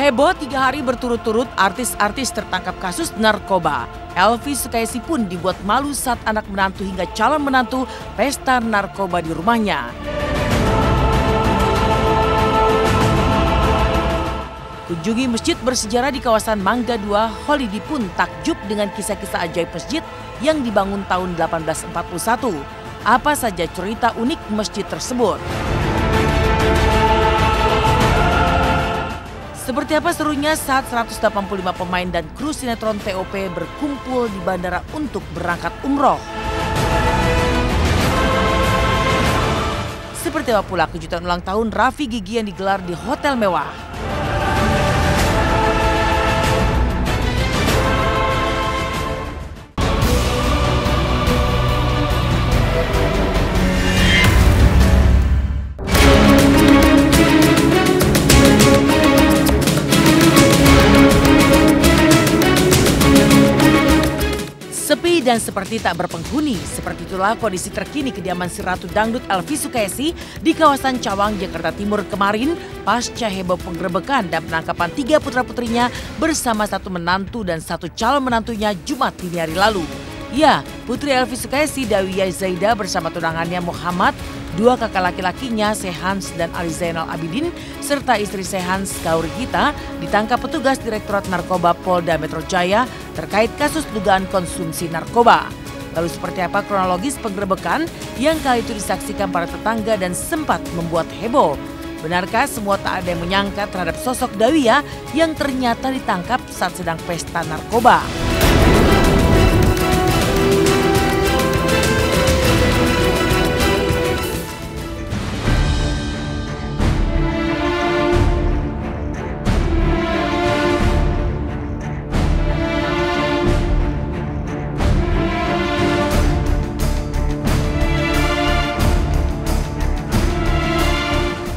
Heboh 3 hari berturut-turut artis-artis tertangkap kasus narkoba. Elvi Sukaesih pun dibuat malu saat anak menantu hingga calon menantu pesta narkoba di rumahnya. Kunjungi masjid bersejarah di kawasan Mangga 2, Holidi pun takjub dengan kisah-kisah ajaib masjid yang dibangun tahun 1841. Apa saja cerita unik masjid tersebut? Seperti apa serunya saat 185 pemain dan kru sinetron TOP berkumpul di bandara untuk berangkat umroh? Seperti apa pula kejutan ulang tahun Raffi Gigi yang digelar di hotel mewah? Sepi dan seperti tak berpenghuni, seperti itulah kondisi terkini kediaman si Ratu Dangdut Elvi Sukaesih di kawasan Cawang, Jakarta Timur kemarin pasca heboh penggerebekan dan penangkapan 3 putra-putrinya bersama 1 menantu dan 1 calon menantunya Jumat dini hari lalu. Ya, putri Elvi Sukaesih Dawiyah Zaida bersama tunangannya Muhammad, 2 kakak laki-lakinya Sehans dan Ali Zainal Abidin, serta istri Sehans Gauri Gita ditangkap petugas Direktorat Narkoba Polda Metro Jaya terkait kasus dugaan konsumsi narkoba. Lalu seperti apa kronologis penggerebekan yang kali itu disaksikan para tetangga dan sempat membuat heboh? Benarkah semua tak ada yang menyangka terhadap sosok Dawiyah yang ternyata ditangkap saat sedang pesta narkoba?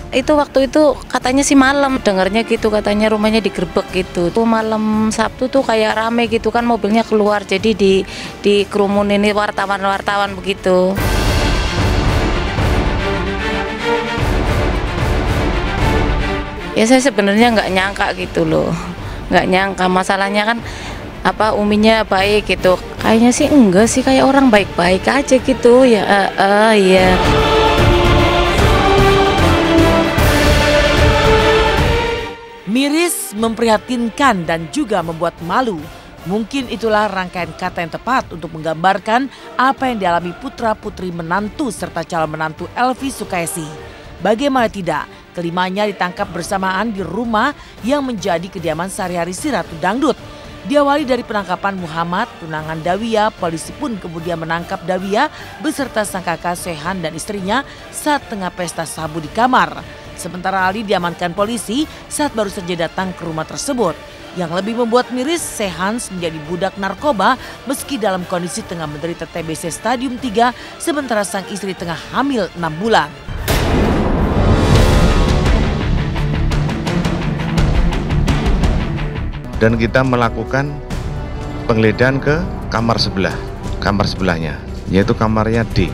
Itu waktu itu katanya sih malam, dengarnya gitu, katanya rumahnya digerebek gitu. Tuh malam Sabtu tuh kayak rame gitu kan, mobilnya keluar, jadi dikerumunin wartawan-wartawan begitu. Ya saya sebenarnya nggak nyangka gitu loh, nggak nyangka. Masalahnya kan Uminya baik gitu. Kayaknya sih enggak sih, kayak orang baik-baik aja gitu ya. Ya. Miris, memprihatinkan dan juga membuat malu. Mungkin itulah rangkaian kata yang tepat untuk menggambarkan apa yang dialami putra-putri menantu serta calon menantu Elvi Sukaesih. Bagaimana tidak, kelimanya ditangkap bersamaan di rumah yang menjadi kediaman sehari-hari si Ratu Dangdut. Diawali dari penangkapan Muhammad, tunangan Dawiyah, polisi pun kemudian menangkap Dawiyah beserta sang kakak Sehan dan istrinya saat tengah pesta sabu di kamar. Sementara Ali diamankan polisi saat baru saja datang ke rumah tersebut. Yang lebih membuat miris, Sehans menjadi budak narkoba meski dalam kondisi tengah menderita TBC stadium 3 sementara sang istri tengah hamil 6 bulan. Dan kita melakukan penggeledahan ke kamar sebelahnya, yaitu kamarnya D.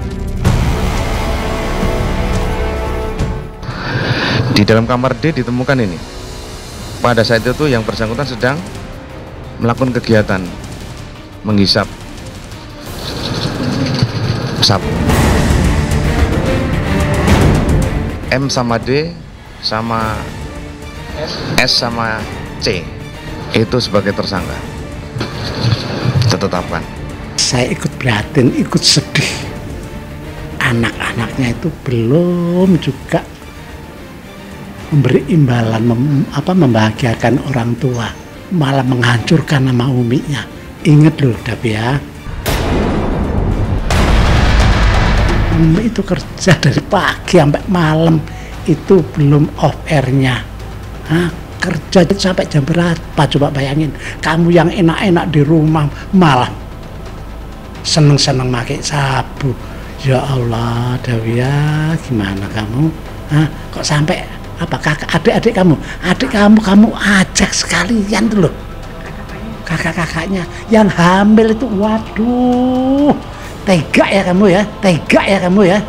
Di dalam kamar D ditemukan ini. Pada saat itu yang bersangkutan sedang melakukan kegiatan menghisap sabu. M sama D sama S sama C itu sebagai tersangka. Ditetapkan. Saya ikut prihatin, ikut sedih. Anak-anaknya itu belum juga memberi imbalan, membahagiakan orang tua, malah menghancurkan nama uminya. Ingat loh, Dawiyah, Umi itu kerja dari pagi sampai malam, itu belum off airnya. Kerja sampai jam berapa, coba bayangin. Kamu yang enak-enak di rumah malah seneng-seneng pakai sabu. Ya Allah, Dawiyah, gimana kamu? Kok sampai kakak adik kamu ajak sekalian tuh loh, kakak-kakaknya yang hamil itu. Waduh, tega ya kamu ya.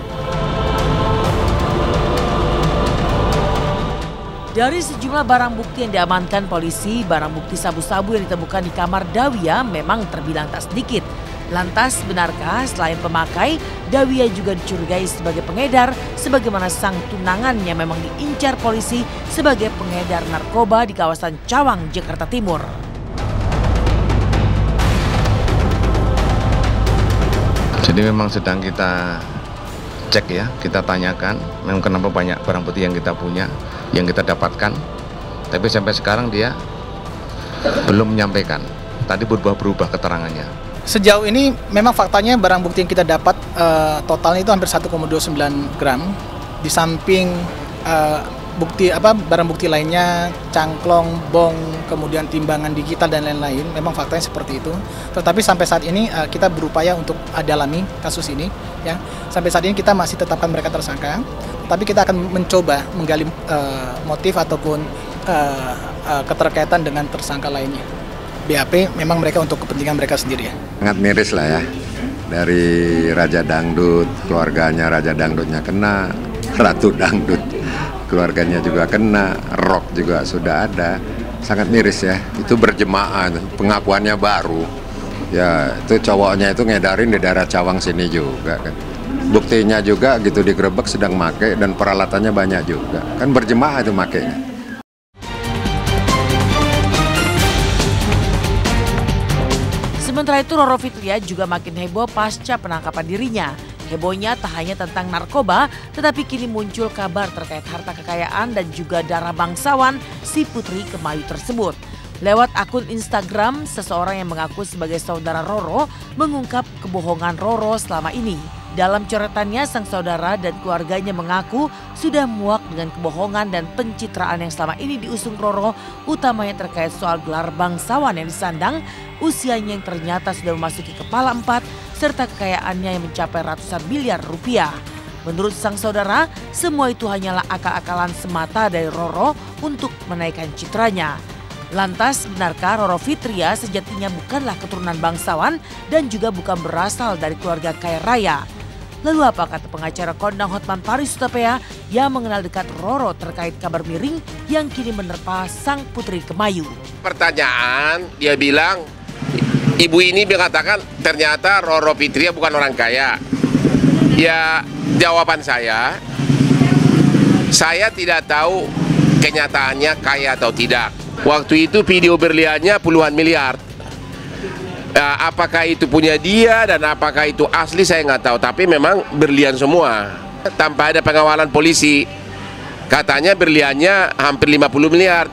Dari sejumlah barang bukti yang diamankan polisi, barang bukti sabu-sabu yang ditemukan di kamar Dawia memang terbilang tak sedikit. Lantas benarkah selain pemakai, Dawia juga dicurigai sebagai pengedar sebagaimana sang tunangannya memang diincar polisi sebagai pengedar narkoba di kawasan Cawang, Jakarta Timur. Jadi memang sedang kita cek ya, kita tanyakan memang kenapa banyak barang bukti yang kita punya, yang kita dapatkan. Tapi sampai sekarang dia belum menyampaikan. Tadi berubah keterangannya. Sejauh ini memang faktanya barang bukti yang kita dapat totalnya itu hampir 1,29 gram. Di samping barang bukti lainnya, cangklong, bong, kemudian timbangan digital dan lain-lain, memang faktanya seperti itu. Tetapi sampai saat ini kita berupaya untuk dalami kasus ini, ya. Sampai saat ini kita masih tetapkan mereka tersangka, tapi kita akan mencoba menggali motif ataupun keterkaitan dengan tersangka lainnya. BAP memang mereka untuk kepentingan mereka sendiri, ya. Sangat miris lah ya, dari Raja Dangdut, keluarganya Raja Dangdutnya kena, Ratu Dangdut keluarganya juga kena, rock juga sudah ada. Sangat miris ya, itu berjemaah, pengakuannya baru. Ya itu cowoknya itu ngedarin di daerah Cawang sini juga kan. Buktinya juga gitu digerebek sedang make dan peralatannya banyak juga. Kan berjemaah itu makainya. Sementara itu Roro Fitria juga makin heboh pasca penangkapan dirinya. Hebohnya tak hanya tentang narkoba, tetapi kini muncul kabar terkait harta kekayaan dan juga darah bangsawan si Putri Kemayu tersebut. Lewat akun Instagram, seseorang yang mengaku sebagai saudara Roro mengungkap kebohongan Roro selama ini. Dalam coretannya, sang saudara dan keluarganya mengaku sudah muak dengan kebohongan dan pencitraan yang selama ini diusung Roro, utamanya terkait soal gelar bangsawan yang disandang, usianya yang ternyata sudah memasuki kepala 4, serta kekayaannya yang mencapai ratusan miliar rupiah. Menurut sang saudara, semua itu hanyalah akal-akalan semata dari Roro untuk menaikkan citranya. Lantas, benarkah Roro Fitria sejatinya bukanlah keturunan bangsawan dan juga bukan berasal dari keluarga kaya raya? Lalu apa kata pengacara kondang Hotman Paris Hutapea yang mengenal dekat Roro terkait kabar miring yang kini menerpa sang Putri Kemayu? Pertanyaan, dia bilang, ibu ini mengatakan ternyata Roro Fitria bukan orang kaya. Ya, jawaban saya tidak tahu kenyataannya kaya atau tidak. Waktu itu video berliannya puluhan miliar. Apakah itu punya dia dan apakah itu asli saya nggak tahu. Tapi memang berlian semua. Tanpa ada pengawalan polisi. Katanya berliannya hampir 50 miliar.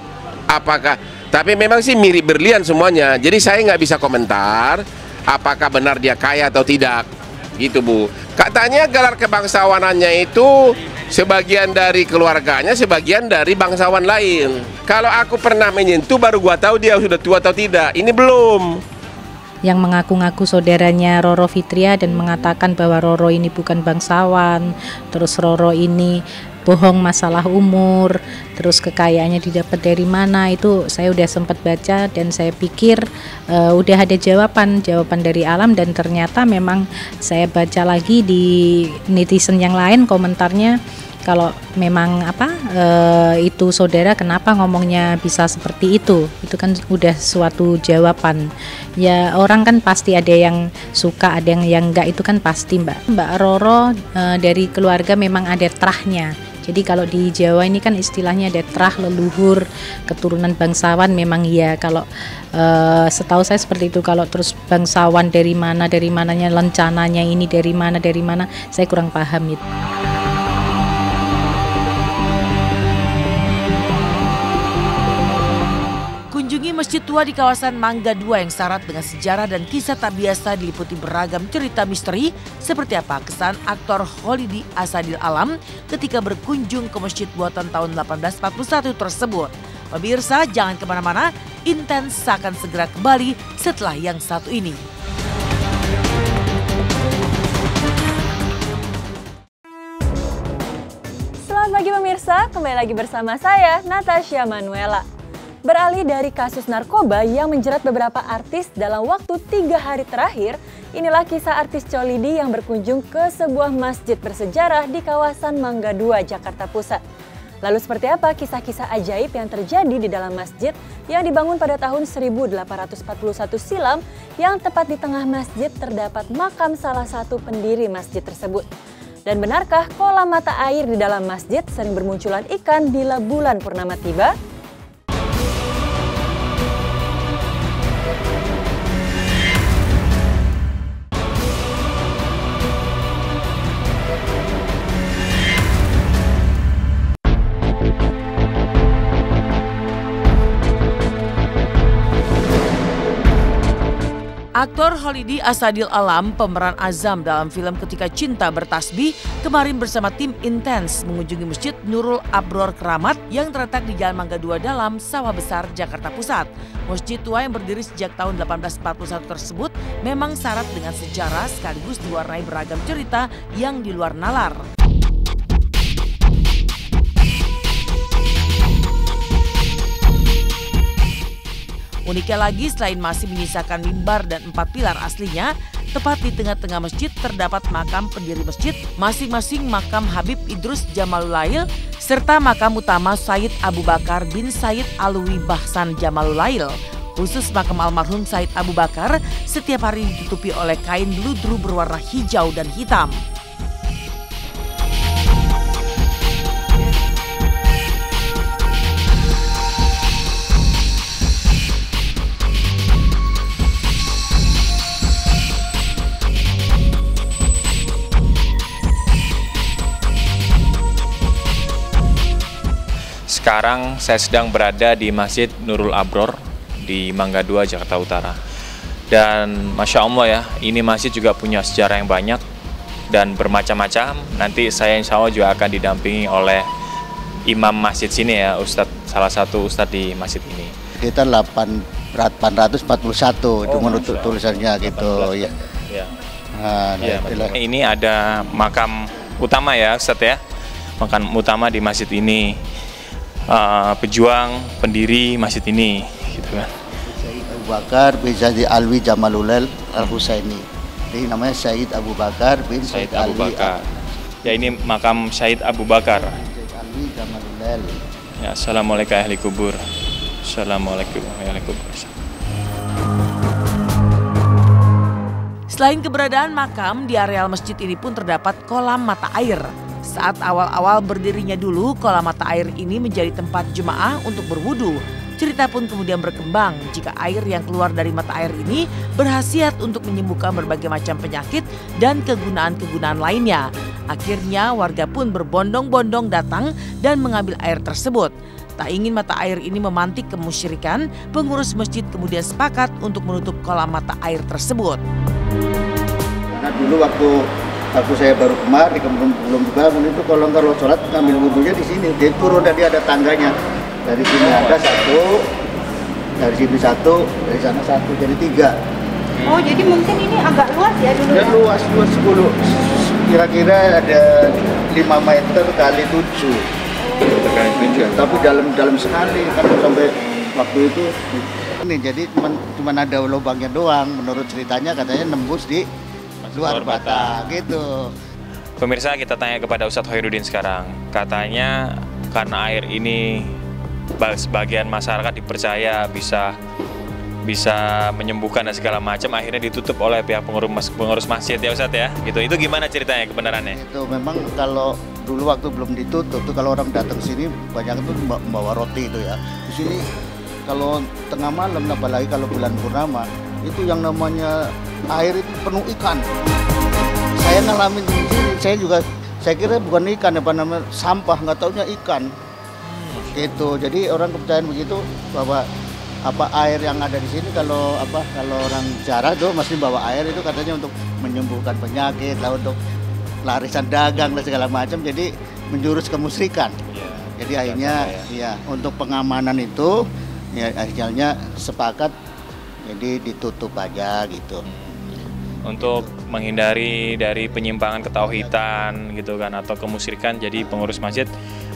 Tapi memang sih mirip berlian semuanya. Jadi saya nggak bisa komentar apakah benar dia kaya atau tidak. Gitu Bu. Katanya gelar kebangsawanannya itu sebagian dari keluarganya, sebagian dari bangsawan lain. Kalau aku pernah menyentuh baru gua tahu dia sudah tua atau tidak. Ini belum. Yang mengaku-ngaku saudaranya Roro Fitria dan mengatakan bahwa Roro ini bukan bangsawan, terus Roro ini bohong masalah umur, terus kekayaannya didapat dari mana, itu saya udah sempat baca dan saya pikir udah ada jawaban dari alam, dan ternyata memang saya baca lagi di netizen yang lain komentarnya, kalau memang itu saudara kenapa ngomongnya bisa seperti itu kan udah suatu jawaban. Ya orang kan pasti ada yang suka, ada yang enggak, itu kan pasti Mbak Roro dari keluarga memang ada terahnya. Jadi kalau di Jawa ini kan istilahnya ada terah leluhur keturunan bangsawan, memang iya. Kalau setahu saya seperti itu. Kalau terus bangsawan dari mananya lencananya ini dari mana saya kurang paham itu. Kunjungi masjid tua di kawasan Mangga 2 yang syarat dengan sejarah dan kisah tak biasa diliputi beragam cerita misteri. Seperti apa kesan aktor Kholidi Asadil Alam ketika berkunjung ke masjid buatan tahun 1841 tersebut. Pemirsa jangan kemana-mana, Intens akan segera kembali setelah yang satu ini. Selamat pagi pemirsa, kembali lagi bersama saya Natasha Manuela. Beralih dari kasus narkoba yang menjerat beberapa artis dalam waktu 3 hari terakhir, inilah kisah artis Kholidi yang berkunjung ke sebuah masjid bersejarah di kawasan Mangga 2, Jakarta Pusat. Lalu seperti apa kisah-kisah ajaib yang terjadi di dalam masjid yang dibangun pada tahun 1841 silam, yang tepat di tengah masjid terdapat makam salah satu pendiri masjid tersebut? Dan benarkah kolam mata air di dalam masjid sering bermunculan ikan bila bulan purnama tiba? Aktor Holidi Asadil Alam, pemeran Azam dalam film Ketika Cinta Bertasbih, kemarin bersama tim Intens mengunjungi Masjid Nurul Abror Keramat yang terletak di Jalan Mangga 2 Dalam, Sawah Besar, Jakarta Pusat. Masjid tua yang berdiri sejak tahun 1841 tersebut memang syarat dengan sejarah sekaligus diwarnai beragam cerita yang di luar nalar. Uniknya lagi, selain masih menyisakan mimbar dan 4 pilar aslinya, tepat di tengah-tengah masjid terdapat makam pendiri masjid, masing-masing makam Habib Idrus Jamalulail, serta makam utama Sayyid Abu Bakar bin Sayyid Alwi Bahsan Jamalulail. Khusus makam almarhum Sayyid Abu Bakar setiap hari ditutupi oleh kain bludru berwarna hijau dan hitam. Sekarang saya sedang berada di Masjid Nurul Abror di Mangga 2, Jakarta Utara. Dan Masya Allah ya, ini masjid juga punya sejarah yang banyak dan bermacam-macam. Nanti saya insya Allah juga akan didampingi oleh imam masjid sini ya, salah satu ustadz di masjid ini. Kita 841 itu menurut tulisannya gitu ya. Ini ada makam utama ya Ustadz ya, makam utama di masjid ini. Pejuang pendiri masjid ini gitu kan. Sayyid Abu Bakar bin Sayyid Alwi Jamalulail Al-Husaini. Jadi namanya Sayyid Abu Bakar bin Sayyid Abu Bakar. Ya, ini makam Sayyid Abu Bakar. Sayyid Alwi Jamalulail. Ya, assalamualaikum ahli kubur. Assalamualaikum ahli kubur. Selain keberadaan makam, di areal masjid ini pun terdapat kolam mata air. Saat awal-awal berdirinya dulu, kolam mata air ini menjadi tempat jemaah untuk berwudu. Cerita pun kemudian berkembang jika air yang keluar dari mata air ini berkhasiat untuk menyembuhkan berbagai macam penyakit dan kegunaan-kegunaan lainnya. Akhirnya warga pun berbondong-bondong datang dan mengambil air tersebut. Tak ingin mata air ini memantik kemusyrikan, pengurus masjid kemudian sepakat untuk menutup kolam mata air tersebut. Nah dulu waktu saya baru kemarin belum dibangun itu kalau sholat ngambil wudhunya di sini, dia turun dan dia ada tangganya. Dari sini ada satu, dari sini satu, dari sana satu, jadi 3. Oh jadi mungkin ini agak luas ya dulu? Ya luas 10, kira-kira ada 5 meter kali 7. Tapi dalam sekali kan sampai waktu itu. Ini jadi cuma ada lubangnya doang, menurut ceritanya katanya nembus di luar bata gitu. Pemirsa, kita tanya kepada Ustadz Khairuddin sekarang. Katanya karena air ini sebagian masyarakat dipercaya bisa menyembuhkan dan segala macam, akhirnya ditutup oleh pihak pengurus masjid ya Ustadz ya. Gitu. Itu gimana ceritanya, kebenarannya? Itu memang kalau dulu waktu belum ditutup tuh kalau orang datang sini banyak tuh membawa roti itu ya. Di sini kalau tengah malam, apalagi kalau bulan purnama, itu yang namanya air itu penuh ikan. Saya ngalamin di sini, saya kira bukan ikan, apa namanya sampah, nggak taunya ikan. Gitu. Jadi orang kepercayaan begitu bahwa air yang ada di sini kalau orang jarah tuh mesti bawa air itu katanya untuk menyembuhkan penyakit, lah untuk larisan dagang dan segala macam. Jadi menjurus kemusyrikan. Jadi akhirnya ya untuk pengamanan itu ya akhirnya sepakat jadi ditutup aja gitu. Untuk menghindari dari penyimpangan ketauhidan gitu kan atau kemusyrikan, jadi pengurus masjid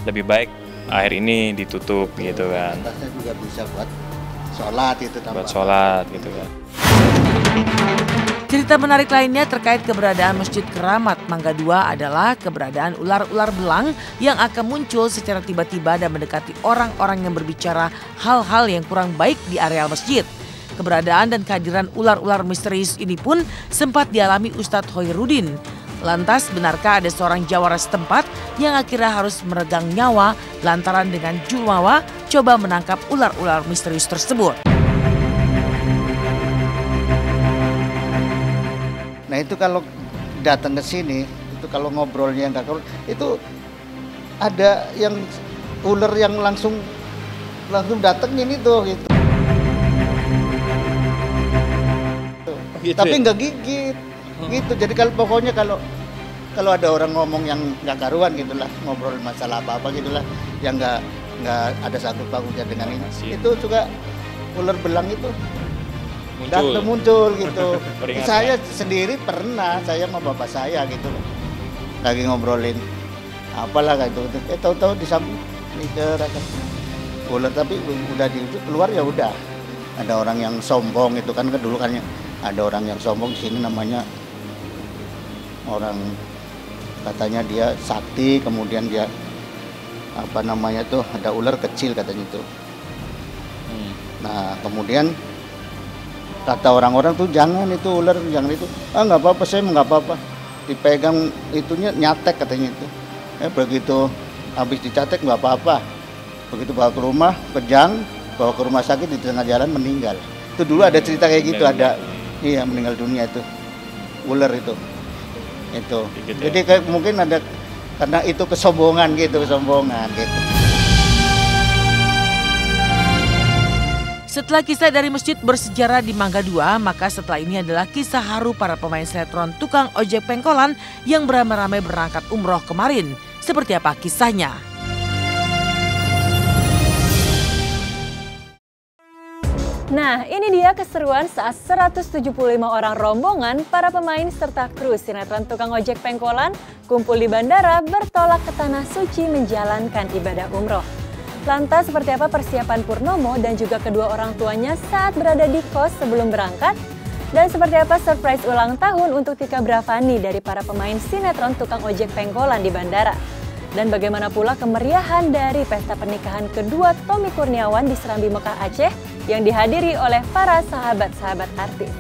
lebih baik air ini ditutup gitu kan. Atasnya juga bisa buat sholat itu tambah. Buat sholat gitu kan. Cerita menarik lainnya terkait keberadaan Masjid Keramat Mangga 2 adalah keberadaan ular-ular belang yang akan muncul secara tiba-tiba dan mendekati orang-orang yang berbicara hal-hal yang kurang baik di areal masjid. Keberadaan dan kehadiran ular-ular misterius ini pun sempat dialami Ustadz Hoirudin. Lantas benarkah ada seorang jawara setempat yang akhirnya harus meregang nyawa lantaran dengan jumawa coba menangkap ular-ular misterius tersebut? Nah itu kalau datang ke sini, itu kalau ngobrolnya nggak keluar, itu ada yang ular yang langsung datengin itu gitu. Tapi nggak gigit, gitu. Jadi kalau pokoknya kalau ada orang ngomong yang nggak karuan gitulah, ngobrol masalah apa gitulah, yang nggak ada sangkut pautnya dengan ini, itu juga ular belang itu muncul gitu. Saya sendiri pernah, saya sama bapak saya gitu lagi ngobrolin apalah gitu, tahu-tahu di samping ular, tapi udah keluar ya udah. Ada orang yang sombong itu kan dulu kan ada orang yang sombong di sini, namanya orang katanya dia sakti, kemudian dia apa namanya tuh ada ular kecil katanya itu. Nah kemudian kata orang-orang tuh jangan itu ular, jangan itu. Nggak apa-apa, saya nggak apa-apa. Dipegang itunya nyatek katanya itu. Begitu habis dicatek nggak apa-apa. Begitu bawa ke rumah, kejang, bawa ke rumah sakit di tengah jalan meninggal. Itu dulu ada cerita kayak gitu, ada iya meninggal dunia itu ular itu. Jadi kayak mungkin ada karena itu kesombongan gitu. Setelah kisah dari masjid bersejarah di Mangga 2, maka setelah ini adalah kisah haru para pemain sinetron tukang ojek pengkolan yang beramai-ramai berangkat umroh kemarin. Seperti apa kisahnya? Nah, ini dia keseruan saat 175 orang rombongan para pemain serta kru sinetron tukang ojek pengkolan kumpul di bandara bertolak ke Tanah Suci menjalankan ibadah umroh. Lantas seperti apa persiapan Purnomo dan juga kedua orang tuanya saat berada di kos sebelum berangkat? Dan seperti apa surprise ulang tahun untuk Tika Bravani dari para pemain sinetron tukang ojek pengkolan di bandara? Dan bagaimana pula kemeriahan dari pesta pernikahan kedua Tommy Kurniawan di Serambi Mekah Aceh yang dihadiri oleh para sahabat-sahabat artis.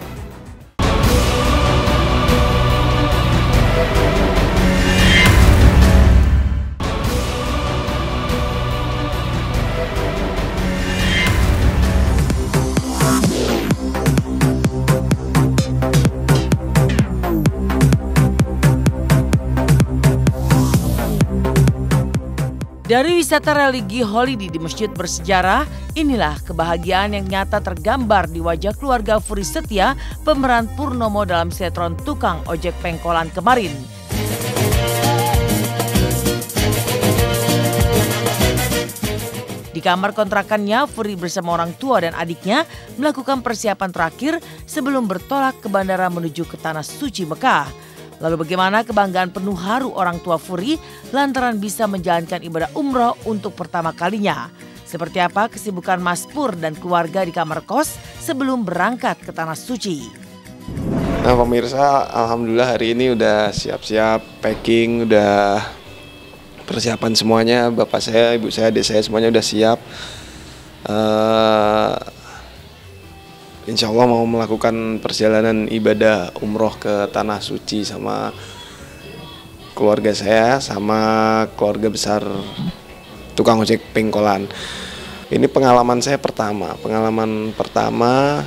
Dari wisata religi holiday di masjid bersejarah, inilah kebahagiaan yang nyata tergambar di wajah keluarga Furi Setia, pemeran Purnomo dalam sinetron tukang ojek pengkolan kemarin. Di kamar kontrakannya, Furi bersama orang tua dan adiknya melakukan persiapan terakhir sebelum bertolak ke bandara menuju ke Tanah Suci Mekah. Lalu bagaimana kebanggaan penuh haru orang tua Furi lantaran bisa menjalankan ibadah umroh untuk pertama kalinya. Seperti apa kesibukan Mas Pur dan keluarga di kamar kos sebelum berangkat ke Tanah Suci? Nah pemirsa, alhamdulillah hari ini udah siap-siap packing, udah persiapan semuanya. Bapak saya, ibu saya, adik saya semuanya udah siap. Insya Allah mau melakukan perjalanan ibadah umroh ke Tanah Suci sama keluarga saya, sama keluarga besar tukang ojek pengkolan. Ini pengalaman saya pertama,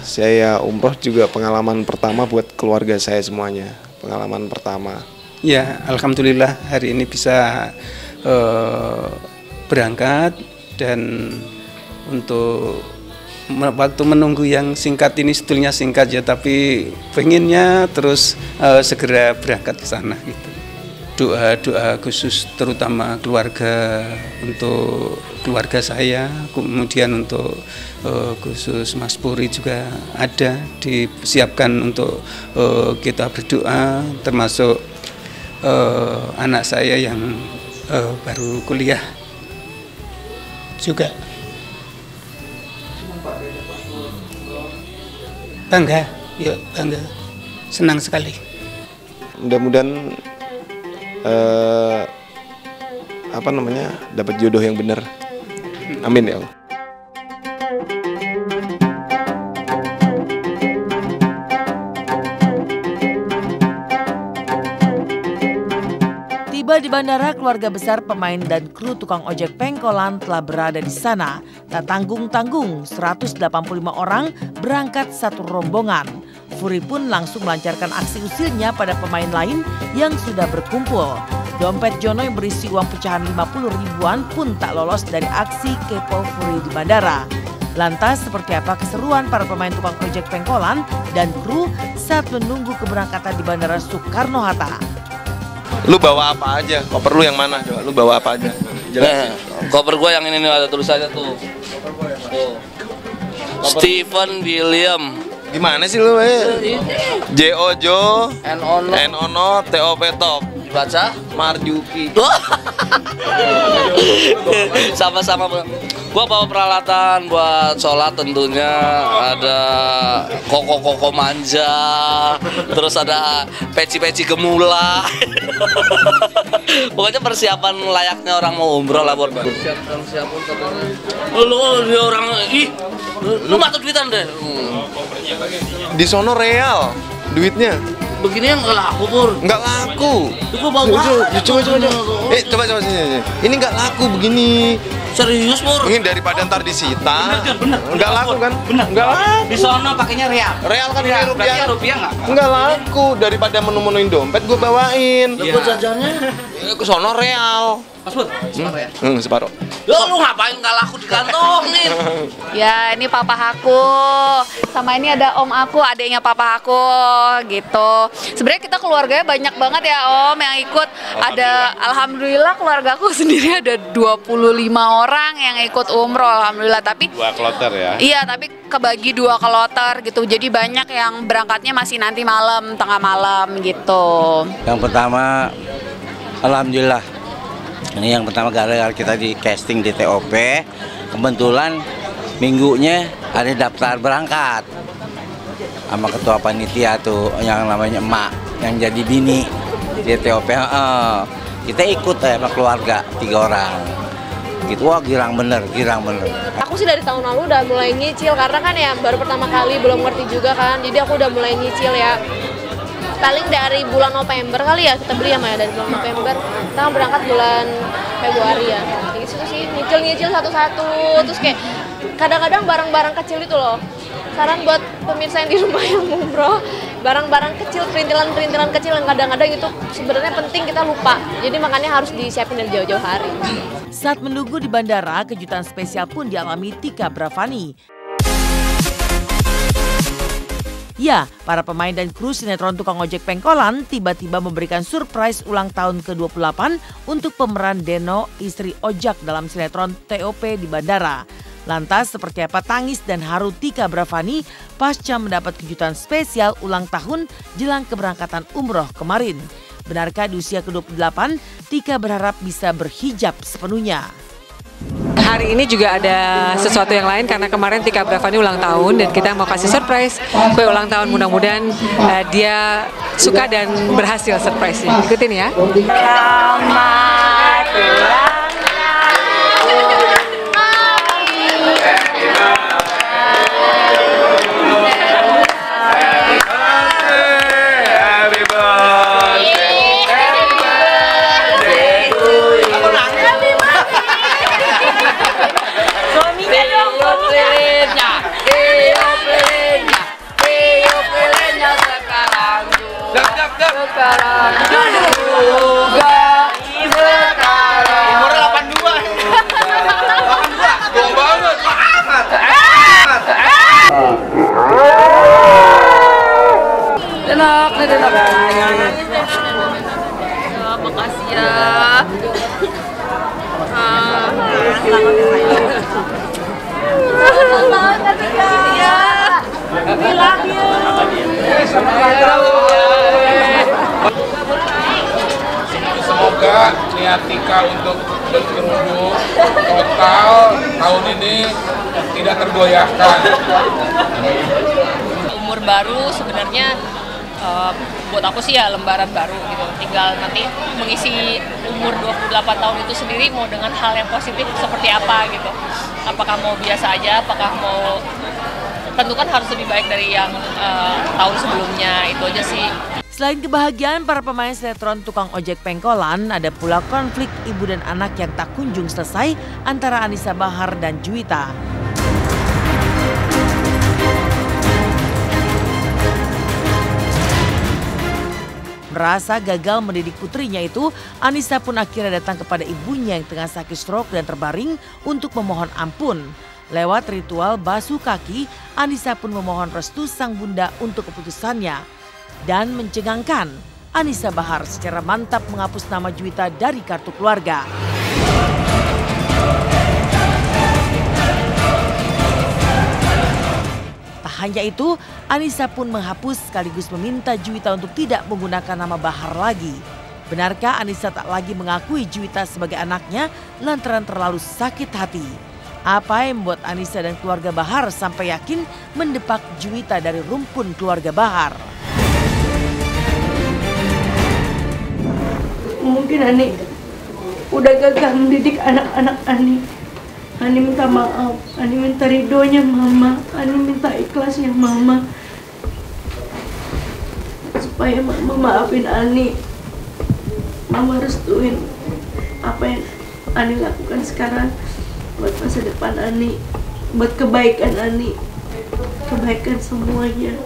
saya umroh juga pengalaman pertama buat keluarga saya semuanya, pengalaman pertama. Ya, alhamdulillah hari ini bisa berangkat, dan untuk waktu menunggu yang singkat ini sebetulnya singkat ya, tapi pengennya terus segera berangkat ke sana gitu. Doa khusus terutama keluarga, untuk keluarga saya, kemudian untuk khusus Mas Puri juga ada disiapkan untuk kita berdoa, termasuk anak saya yang baru kuliah juga. Bangga, ya bangga. senang sekali. Mudah-mudahan dapat jodoh yang benar. Amin ya Allah. Tiba di bandara, keluarga besar pemain dan kru tukang ojek pengkolan telah berada di sana. Tak tanggung-tanggung, 185 orang berangkat satu rombongan. Furi pun langsung melancarkan aksi usilnya pada pemain lain yang sudah berkumpul. Dompet Jono yang berisi uang pecahan 50 ribuan pun tak lolos dari aksi kepo Furi di bandara. Lantas seperti apa keseruan para pemain tukang ojek pengkolan dan kru saat menunggu keberangkatan di Bandara Soekarno-Hatta? Lu bawa apa aja? Koper lu yang mana? Coba lu bawa apa aja? Jelasin. Koper gua yang ini nih, ada tulisannya tuh. Stephen William. Gimana sih lu? J Ojo, N Ono, T O P Top. Baca Marjuki. Sama-sama. Gua bawa peralatan buat sholat tentunya, ada koko manja, terus ada peci gemula. Pokoknya persiapan layaknya orang mau umroh lah, buat persiapan lu orang lu matut duitan deh. Di sono real duitnya. Begini yang nggak laku, Pur. Nggak laku. Coba sini. Ini nggak laku begini. Serius, Pur? Ini daripada ntar disita. Bener. Nggak laku kan? Nggak laku. Di sono pakainya real. Real kan, ini rupiah. Rupiah nggak? Nggak laku. Daripada menu-menuin dompet gue bawain. Lu jajannya? Ke sono real. Paspor? Separuh ya? Separuh. Lu ngapain nggak laku dikantongin? Ya, ini papa aku. Sama ini ada om aku, adiknya papa aku gitu. Sebenarnya kita keluarganya banyak banget ya om yang ikut. Alhamdulillah keluargaku sendiri ada 25 orang yang ikut umroh, alhamdulillah. Tapi 2 kloter ya? Iya, tapi kebagi 2 kloter gitu. Jadi banyak yang berangkatnya masih nanti malam, tengah malam gitu. Yang pertama, alhamdulillah. Ini yang pertama gara-gara kita di casting di TOP, kebetulan minggunya ada daftar berangkat sama ketua panitia tuh yang namanya emak yang jadi bini di TOP. Kita ikut sama keluarga 3 orang gitu. Wah, girang bener. Aku sih dari tahun lalu udah mulai nyicil karena kan ya baru pertama kali, belum ngerti juga kan, jadi aku udah mulai nyicil ya. Paling dari bulan November kali ya kita beli ya, Maya, dari bulan November. Kita berangkat bulan Februari ya. Gitu sih, nyicil satu-satu. Terus kayak kadang-kadang barang-barang kecil itu loh. Saran buat pemirsa yang di rumah yang umroh, barang-barang kecil, perintilan kecil yang kadang-kadang itu sebenarnya penting kita lupa. Jadi makanya harus disiapin dari jauh-jauh hari. Saat menunggu di bandara, kejutan spesial pun dialami Tika Bravani. Ya, para pemain dan kru sinetron tukang ojek pengkolan tiba-tiba memberikan surprise ulang tahun ke-28 untuk pemeran Deno, istri ojek dalam sinetron TOP di bandara. Lantas seperti apa tangis dan haru Tika Bravani pasca mendapat kejutan spesial ulang tahun jelang keberangkatan umroh kemarin? Benarkah di usia ke-28 Tika berharap bisa berhijab sepenuhnya? Hari ini juga ada sesuatu yang lain karena kemarin Tika Bravani ulang tahun dan kita mau kasih surprise kue ulang tahun. Mudah-mudahan dia suka dan berhasil surprise-nya. Ikutin ya. Selamat ulang makasih ya. Semoga niat Tika untuk berkerudung total tahun ini tidak tergoyahkan. Umur baru sebenarnya buat aku sih ya lembaran baru gitu. Tinggal nanti mengisi umur 28 tahun itu sendiri mau dengan hal yang positif seperti apa gitu. Apakah mau biasa aja, apakah mau, tentu kan harus lebih baik dari yang tahun sebelumnya, itu aja sih. Selain kebahagiaan para pemain sinetron Tukang Ojek Pengkolan, ada pula konflik ibu dan anak yang tak kunjung selesai antara Anissa Bahar dan Juwita. Merasa gagal mendidik putrinya itu, Anissa pun akhirnya datang kepada ibunya yang tengah sakit stroke dan terbaring untuk memohon ampun. Lewat ritual basuh kaki, Anissa pun memohon restu sang bunda untuk keputusannya. Dan mencengangkan, Anissa Bahar secara mantap menghapus nama Juwita dari kartu keluarga. Tak hanya itu, Anissa pun menghapus sekaligus meminta Juwita untuk tidak menggunakan nama Bahar lagi. Benarkah Anissa tak lagi mengakui Juwita sebagai anaknya lantaran terlalu sakit hati? Apa yang membuat Anissa dan keluarga Bahar sampai yakin mendepak Juwita dari rumpun keluarga Bahar? Mungkin Ani udah gagal mendidik anak-anak Ani. Ani minta maaf, Ani minta ridhonya Mama, Ani minta ikhlasnya Mama. Supaya Mama maafin Ani. Mama restuin apa yang Ani lakukan sekarang buat masa depan Ani, buat kebaikan Ani, kebaikan semuanya.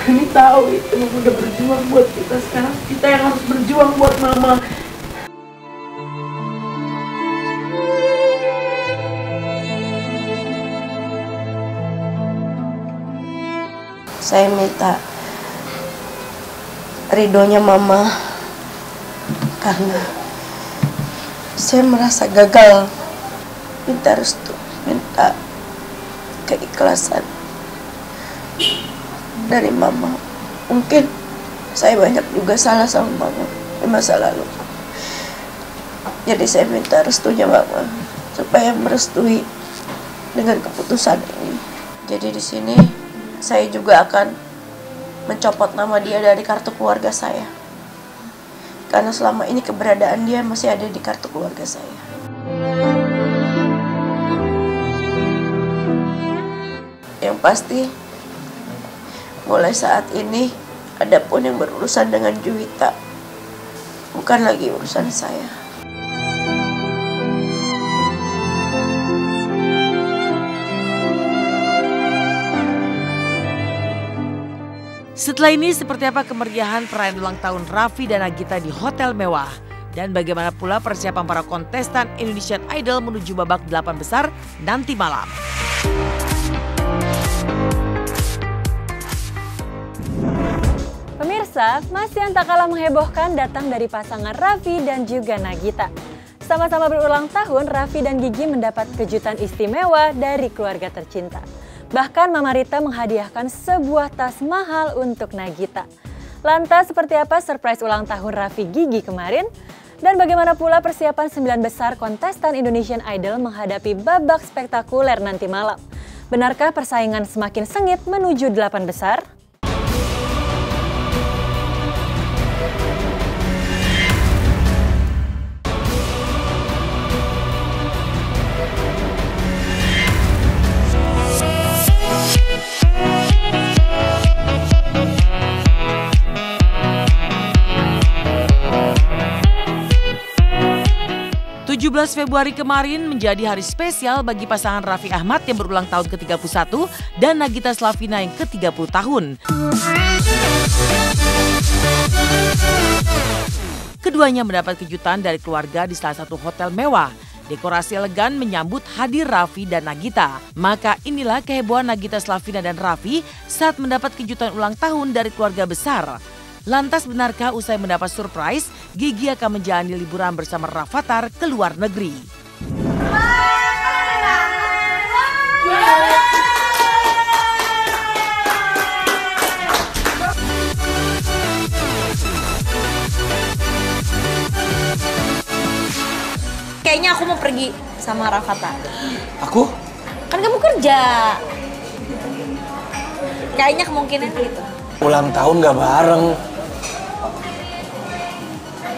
Ani tahu itu Mama udah berjuang buat kita, sekarang kita yang harus berjuang buat Mama. Saya minta ridhonya Mama karena saya merasa gagal. Minta restu, minta keikhlasan dari Mama. Mungkin saya banyak juga salah sama Mama di masa lalu. Jadi saya minta restunya Mama supaya merestui dengan keputusan ini. Jadi di sini saya juga akan mencopot nama dia dari kartu keluarga saya. Karena selama ini keberadaan dia masih ada di kartu keluarga saya. Yang pasti mulai saat ini, adapun yang berurusan dengan Juwita, bukan lagi urusan saya. Setelah ini seperti apa kemeriahan perayaan ulang tahun Raffi dan Nagita di hotel mewah? Dan bagaimana pula persiapan para kontestan Indonesian Idol menuju babak 8 besar nanti malam? Pemirsa, masih yang tak kalah menghebohkan datang dari pasangan Raffi dan juga Nagita. Sama-sama berulang tahun, Raffi dan Gigi mendapat kejutan istimewa dari keluarga tercinta. Bahkan Mama Rita menghadiahkan sebuah tas mahal untuk Nagita. Lantas seperti apa surprise ulang tahun Raffi Gigi kemarin? Dan bagaimana pula persiapan 9 besar kontestan Indonesian Idol menghadapi babak spektakuler nanti malam? Benarkah persaingan semakin sengit menuju 8 besar? 17 Februari kemarin menjadi hari spesial bagi pasangan Raffi Ahmad yang berulang tahun ke-31 dan Nagita Slavina yang ke-30 tahun. Keduanya mendapat kejutan dari keluarga di salah satu hotel mewah. Dekorasi elegan menyambut hadir Raffi dan Nagita. Maka inilah kehebohan Nagita Slavina dan Raffi saat mendapat kejutan ulang tahun dari keluarga besar. Lantas benarkah usai mendapat surprise, Gigi akan menjalani liburan bersama Rafattar ke luar negeri? Kayaknya aku mau pergi sama Rafattar. Aku? Kan kamu kerja. Kayaknya kemungkinan gitu. Ulang tahun gak bareng.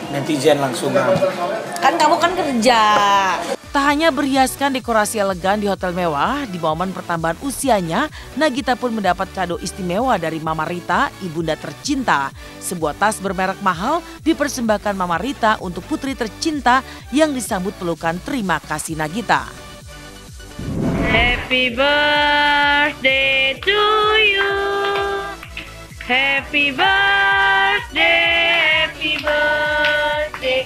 Netizen langsung Kan kamu kan kerja. Tak hanya berhiaskan dekorasi elegan di hotel mewah, di momen pertambahan usianya, Nagita pun mendapat kado istimewa dari Mama Rita, ibunda tercinta. Sebuah tas bermerek mahal dipersembahkan Mama Rita untuk putri tercinta yang disambut pelukan terima kasih Nagita. Happy birthday to you. Happy birthday, happy birthday.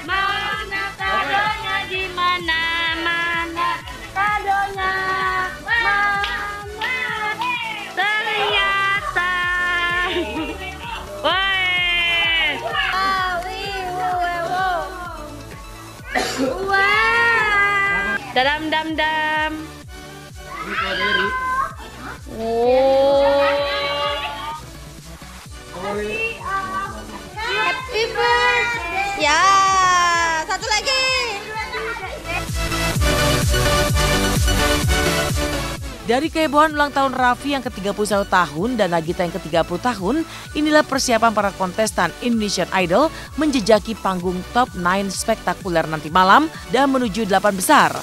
Mana kadonya di mana? Mana kadonya? Mana ternyata? Woi. Wah. Dadam dam dam. Oh. Happy birthday. Ya, satu lagi. Dari kehebohan ulang tahun Raffi yang ke-31 tahun dan Nagita yang ke-30 tahun, inilah persiapan para kontestan Indonesian Idol menjejaki panggung top 9 spektakuler nanti malam dan menuju 8 besar.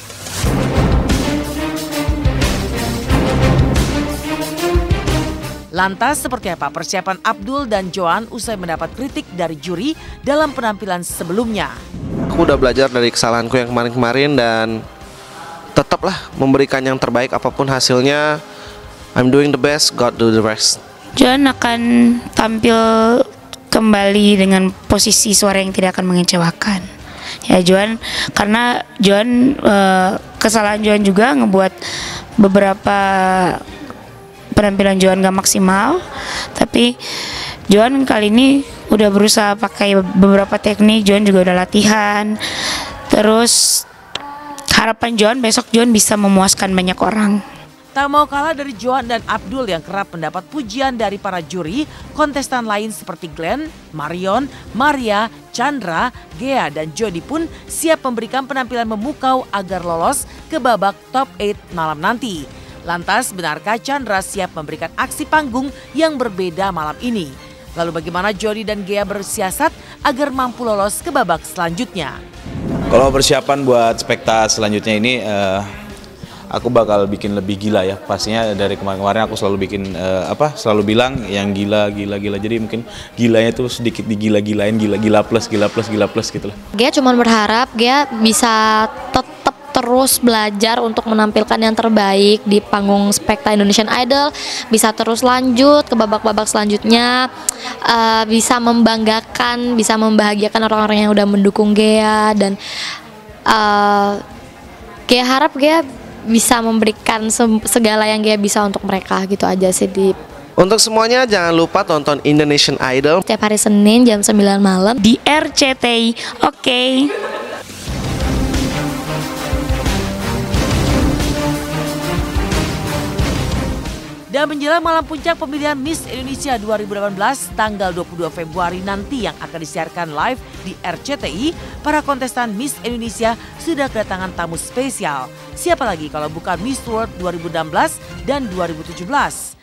Lantas seperti apa persiapan Abdul dan Joan usai mendapat kritik dari juri dalam penampilan sebelumnya? Aku udah belajar dari kesalahanku yang kemarin-kemarin dan tetaplah memberikan yang terbaik apapun hasilnya. I'm doing the best, God do the rest. Joan akan tampil kembali dengan posisi suara yang tidak akan mengecewakan. Ya Joan, karena Joan kesalahan Joan juga ngebuat beberapa penampilan Joan gak maksimal, tapi Joan kali ini udah berusaha pakai beberapa teknik. Joan juga udah latihan. Terus harapan Joan besok Joan bisa memuaskan banyak orang. Tak mau kalah dari Joan dan Abdul yang kerap mendapat pujian dari para juri, kontestan lain seperti Glenn, Marion, Maria, Chandra, Gea, dan Jody pun siap memberikan penampilan memukau agar lolos ke babak top 8 malam nanti. Lantas, benarkah Chandra siap memberikan aksi panggung yang berbeda malam ini? Lalu bagaimana Jody dan Gea bersiasat agar mampu lolos ke babak selanjutnya? Kalau persiapan buat spekta selanjutnya ini, aku bakal bikin lebih gila ya. Pastinya dari kemarin-kemarin aku selalu bikin selalu bilang yang gila. Jadi mungkin gilanya tuh sedikit digila-gilain, gila plus gitu lah. Gea cuma berharap Gea bisa tetap terus belajar untuk menampilkan yang terbaik di panggung spekta Indonesian Idol, bisa terus lanjut ke babak-babak selanjutnya, bisa membanggakan, bisa membahagiakan orang-orang yang udah mendukung Gea, dan Gea harap Gea bisa memberikan segala yang Gea bisa untuk mereka, gitu aja sih. Untuk semuanya jangan lupa tonton Indonesian Idol setiap hari Senin jam 9 malam di RCTI. Oke. Dan menjelang malam puncak pemilihan Miss Indonesia 2018 tanggal 22 Februari nanti yang akan disiarkan live di RCTI, para kontestan Miss Indonesia sudah kedatangan tamu spesial. Siapa lagi kalau bukan Miss World 2016 dan 2017.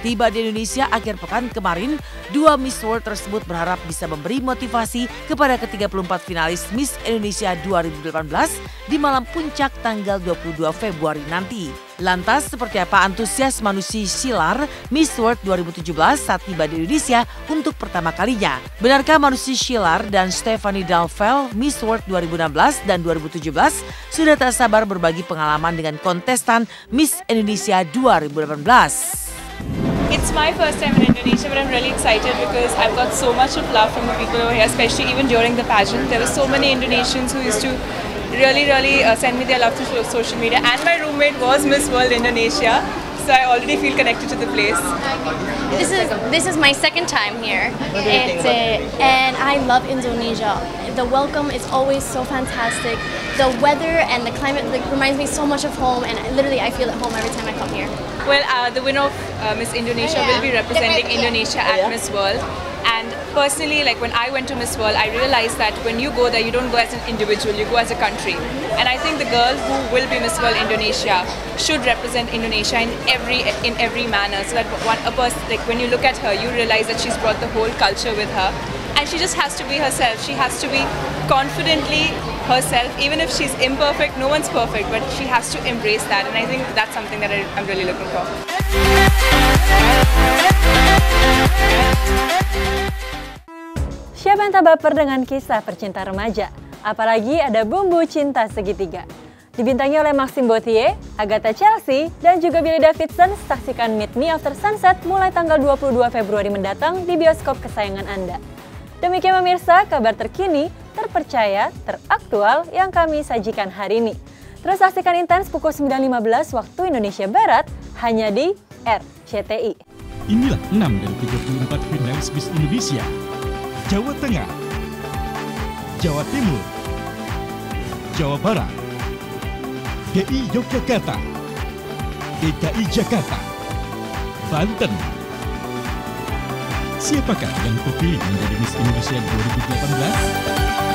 Tiba di Indonesia akhir pekan kemarin, 2 Miss World tersebut berharap bisa memberi motivasi kepada ke-34 finalis Miss Indonesia 2018 di malam puncak tanggal 22 Februari nanti. Lantas seperti apa antusias Manushi Shilar Miss World 2017 saat tiba di Indonesia untuk pertama kalinya? Benarkah Manushi Shilar dan Stephanie Dalfel Miss World 2016 dan 2017 sudah tak sabar berbagi pengalaman dengan kontestan Miss Indonesia 2018? It's my first time in Indonesia, but I'm really excited because I've got so much of love from the people over here, especially even during the pageant. There were so many Indonesians who used to really send me their love through social media, and my roommate was Miss World Indonesia, so I already feel connected to the place. This is my second time here, and I love Indonesia. The welcome is always so fantastic. The weather and the climate reminds me so much of home, and literally I feel at home every time I come here. Well, the winner of Miss Indonesia will be representing Indonesia at Miss World. And personally, like when I went to Miss World, I realized that when you go there, you don't go as an individual, you go as a country. And I think the girl who will be Miss World Indonesia should represent Indonesia in every manner. So that like when you look at her, you realize that she's brought the whole culture with her. And she just has to be herself. She has to be confidently herself. Even if she's imperfect, no one's perfect, but she has to embrace that. And I think that's something that I'm really looking for. Siapa yang tak baper dengan kisah percinta remaja? Apalagi ada bumbu cinta segitiga. Dibintangi oleh Maxime Bauthier, Agatha Chelsea, dan juga Billy Davidson, saksikan Meet Me After Sunset mulai tanggal 22 Februari mendatang di bioskop kesayangan Anda. Demikian pemirsa, kabar terkini, terpercaya, teraktual yang kami sajikan hari ini. Terus saksikan Intens pukul 9.15 waktu Indonesia Barat, hanya di RCTI. Inilah 6 dari 34 finalis Miss Indonesia. Jawa Tengah, Jawa Timur, Jawa Barat, DI Yogyakarta, DKI Jakarta, Banten. Siapakah yang terpilih menjadi Miss Indonesia 2018?